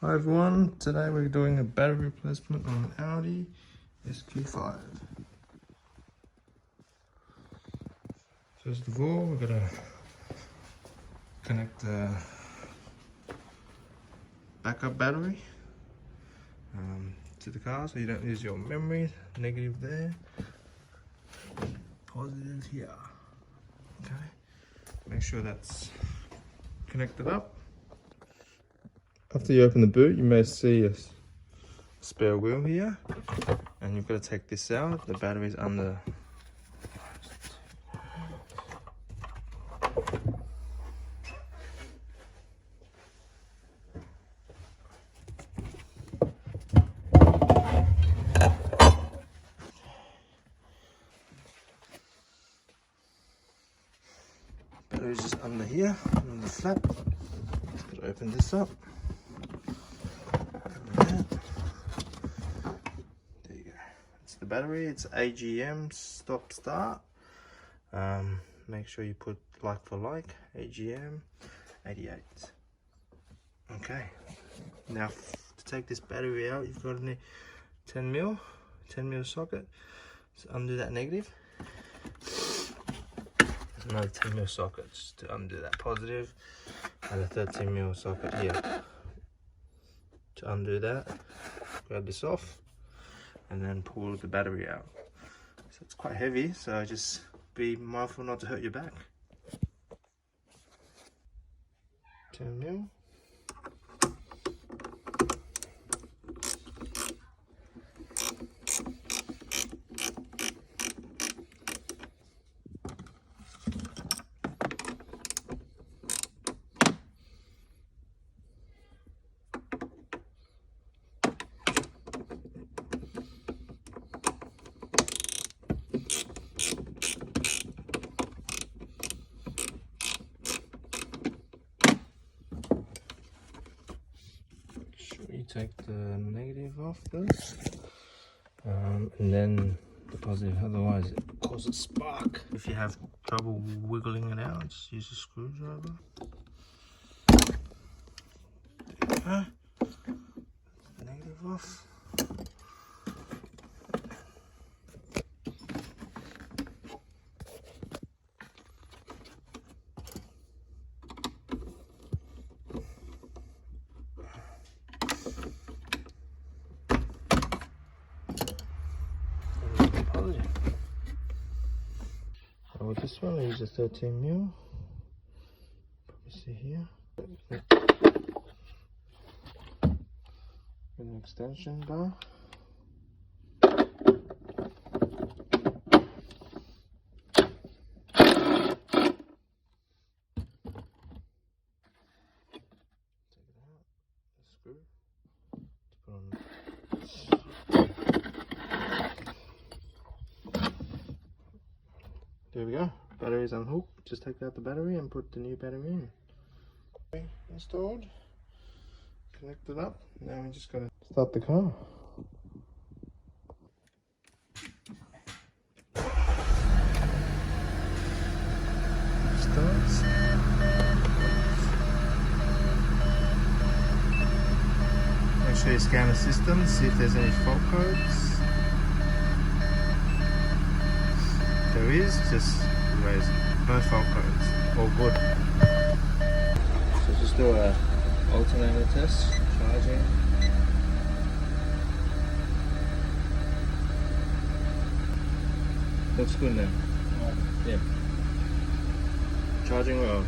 Hi everyone, today we're doing a battery replacement on an Audi SQ5. First of all, we're going to connect the backup battery to the car so you don't lose your memory. Negative there, positive here. Okay, make sure that's connected up. After you open the boot, you may see a spare wheel here, and you've got to take this out. The battery's under. Battery's just under here, on the flap. Just got to open this up. There you go. It's the battery. It's AGM stop start. Make sure you put like for like. AGM 88. Okay. Now to take this battery out, you've got a 10 mil socket. So undo that negative. Another 10 mil socket just to undo that positive, and a 13 mil socket here to undo that. Grab this off and then pull the battery out. So it's quite heavy, so just be mindful not to hurt your back. 10 mil. You take the negative off first, and then the positive, otherwise it causes spark. If you have trouble wiggling it out, just use a screwdriver. There you go. The negative off. With this one, I use a 13 mil. Probably see here. With an extension bar. Take it out. The screw. To put on. There we go, battery's unhooked. Just take out the battery and put the new battery in. Okay, installed, connected up. Now we just gotta start the car. Starts. Make sure you scan the system, see if there's any fault codes. There is, just erase no fault codes, all good. So just do a alternator test, charging. Looks good now. Yeah. Charging well.